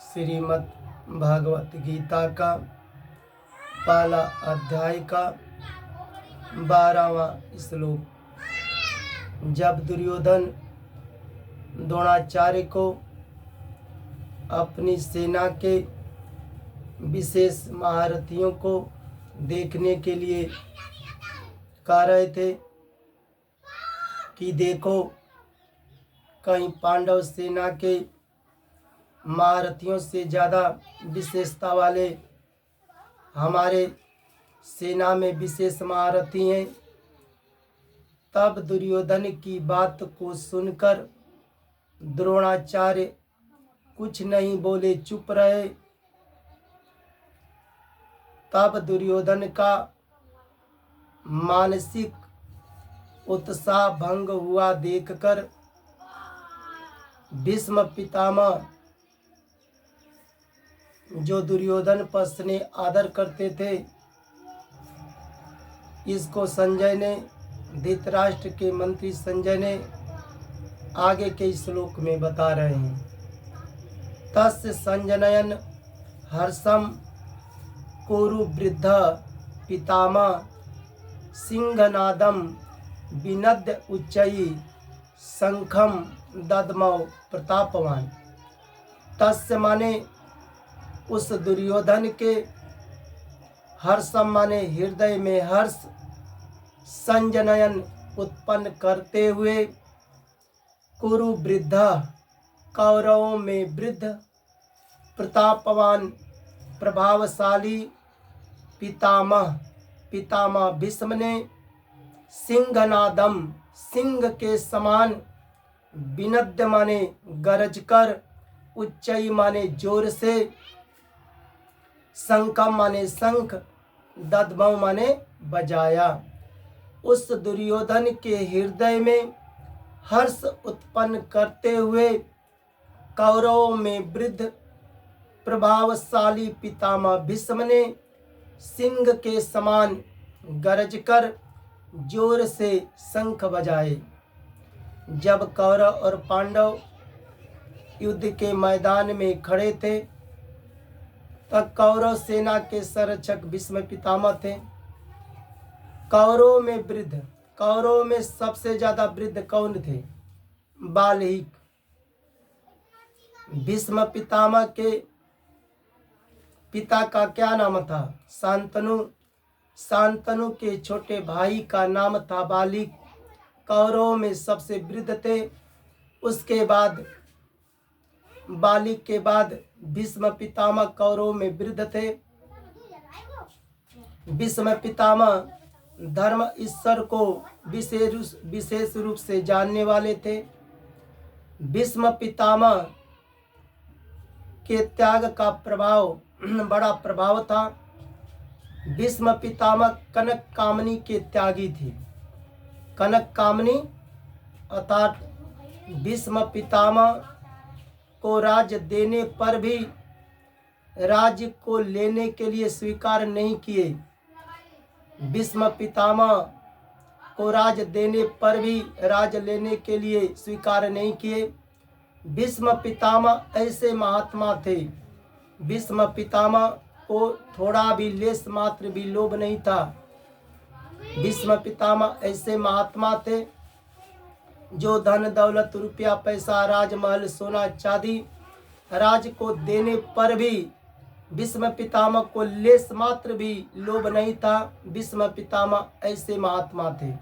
श्रीमद् भागवत गीता का पहला अध्याय का 12वां श्लोक। जब दुर्योधन द्रोणाचार्य को अपनी सेना के विशेष महारथियों को देखने के लिए कह रहे थे कि देखो, कहीं पांडव सेना के महारथियों से ज़्यादा विशेषता वाले हमारे सेना में विशेष महारथी हैं। तब दुर्योधन की बात को सुनकर द्रोणाचार्य कुछ नहीं बोले, चुप रहे। तब दुर्योधन का मानसिक उत्साह भंग हुआ देखकर भीष्म पितामह, जो दुर्योधन पर स्नेह आदर करते थे, इसको संजय ने, धृतराष्ट्र के मंत्री संजय ने आगे के श्लोक में बता रहे हैं। तस्य संजनयन हर्षम कुरु वृद्ध पितामह सिंहनादम विनद्य उच्चई शंखम दद्मौ प्रतापवान। तस्य माने उस दुर्योधन के, हर्षम माने हृदय में हर्ष, संजनयन उत्पन्न करते हुए, कुरु वृद्ध कौरवों में वृद्ध, प्रतापवान प्रभावशाली, पितामह पितामह भीष्म ने, सिंहनादम सिंह के समान, विनद्य माने गरज कर, उच्चई माने जोर से, शंखम माने शंख, दद्मौ माने बजाया। उस दुर्योधन के हृदय में हर्ष उत्पन्न करते हुए, कौरवों में वृद्ध प्रभावशाली पितामह भीष्म ने सिंह के समान गरज कर जोर से शंख बजाए। जब कौरव और पांडव युद्ध के मैदान में खड़े थे, तब कौरव सेना के संरक्षक भीष्म पितामह थे। कौरवों में वृद्ध, कौरवों में सबसे ज्यादा वृद्ध कौन थे? बाल्हीक। भीष्म पितामह के पिता का क्या नाम था? शांतनु। शांतनु के छोटे भाई का नाम था बाल्हीक। कौरवों में सबसे वृद्ध थे। उसके बाद बाल्हीक के बाद भीष्म पितामह कौरवों में वृद्ध थे। भीष्म पितामह धर्म ईश्वर को विशेष रूप से जानने वाले थे। भीष्म पितामह के त्याग का प्रभाव बड़ा प्रभाव था। भीष्म पितामह कनक कामनी के त्यागी थे। कनक कामनी अर्थात भीष्म पितामह को राज्य देने पर भी राज्य को लेने के लिए स्वीकार नहीं किए। भीष्म पितामह को राज्य देने पर भी राज्य लेने के लिए स्वीकार नहीं किए। भीष्म पितामह ऐसे महात्मा थे, भीष्म पितामह को थोड़ा भी लेस मात्र भी लोभ नहीं था। भीष्म पितामह ऐसे महात्मा थे जो धन दौलत रुपया पैसा राजमहल सोना चांदी राज को देने पर भी भीष्म पितामह को लेस मात्र भी लोभ नहीं था। भीष्म पितामह ऐसे महात्मा थे।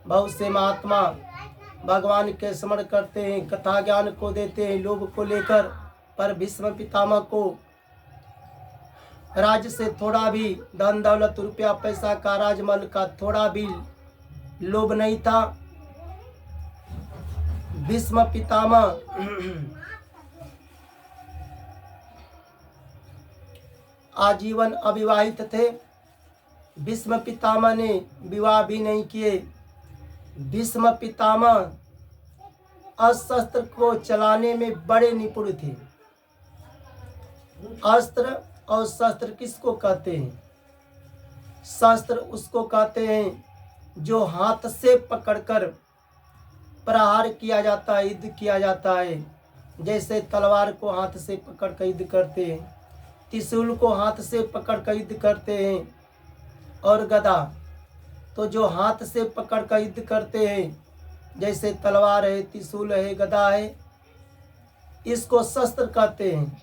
बहुत से महात्मा भगवान के स्मरण करते हैं, कथा ज्ञान को देते हैं लोभ को लेकर, पर भीष्म पितामह को राज्य से थोड़ा भी, धन दौलत रुपया पैसा का राजमहल का थोड़ा भी लोभ नहीं था। भीष्म पितामह आजीवन अविवाहित थे। भीष्म पितामह ने विवाह भी नहीं किए। भीष्म पितामह अस्त्र को चलाने में बड़े निपुण थे। अस्त्र और शस्त्र किसको कहते हैं? शस्त्र उसको कहते हैं जो हाथ से पकड़कर प्रहार किया जाता है, युद्ध किया जाता है। जैसे तलवार को हाथ से पकड़ कर युद्ध करते हैं, त्रिशूल को हाथ से पकड़ कर युद्ध करते हैं, और गदा तो जो हाथ से पकड़ कर युद्ध करते हैं, जैसे तलवार है, त्रिशूल है, गदा है, इसको शस्त्र कहते हैं।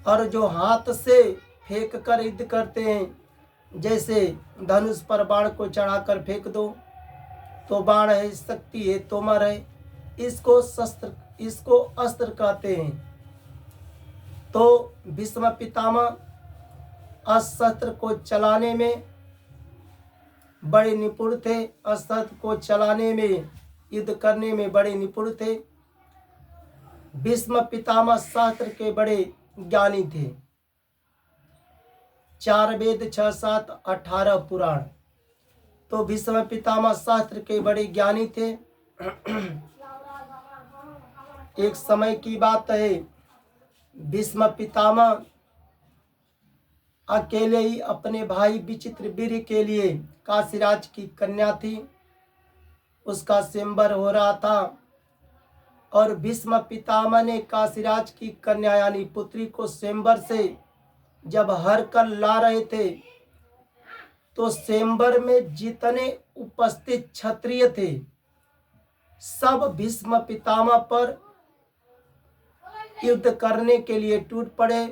और जो हाथ से फेंक कर युद्ध करते हैं, जैसे धनुष पर बाण को चढ़ाकर फेंक दो तो बाण है, शक्ति है, तोमर है, इसको अस्त्र कहते हैं। तो भीष्म पितामह अस्त्र को चलाने में बड़े निपुण थे, अस्त्र को चलाने में, युद्ध करने में बड़े निपुण थे। भीष्म पितामह शास्त्र के बड़े ज्ञानी थे। 4 वेद 6 7 18 पुराण, तो भीष्म पितामह शास्त्र के बड़े ज्ञानी थे। एक समय की बात है, भीष्म पितामह अकेले ही अपने भाई विचित्रवीर्य के लिए, काशीराज की कन्या थी, उसका स्वयंवर हो रहा था, और भीष्म पितामह ने काशीराज की कन्या यानी पुत्री को स्वयंवर से जब हर कर ला रहे थे, तो स्वयंवर में जितने उपस्थित क्षत्रिय थे सब भीष्म पितामह पर युद्ध करने के लिए टूट पड़े।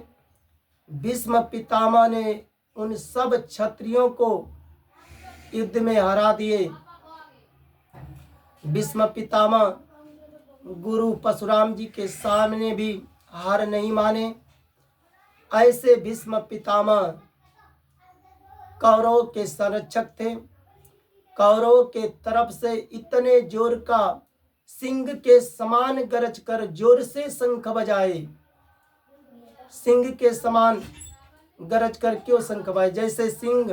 भीष्म पितामह ने उन सब क्षत्रियों को युद्ध में हरा दिए। भीष्म पितामह गुरु परशुराम जी के सामने भी हार नहीं माने। ऐसे भीष्म पितामह कौरवों के संरक्षक थे। कौरवों के तरफ से इतने जोर का सिंह के समान गरज कर जोर से शंख बजाए। सिंह के समान गरज कर क्यों शंख बजाए? जैसे सिंह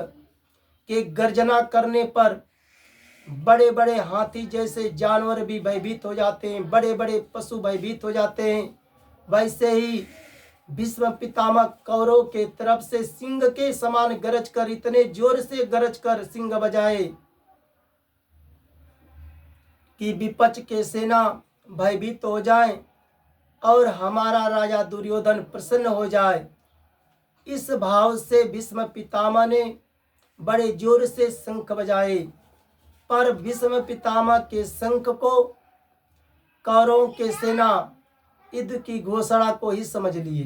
के गर्जना करने पर बड़े बड़े हाथी जैसे जानवर भी भयभीत हो जाते हैं, बड़े बड़े पशु भयभीत हो जाते हैं, वैसे ही भीष्म पितामह कौरव के तरफ से सिंह के समान गरज कर, इतने जोर से गरज कर सिंह बजाए कि विपक्ष के सेना भयभीत हो जाए और हमारा राजा दुर्योधन प्रसन्न हो जाए। इस भाव से भीष्म पितामह ने बड़े जोर से शंख बजाए, पर भीष्म पितामह के शंख को कौरवों के सेना युद्ध की घोषणा को ही समझ लिए।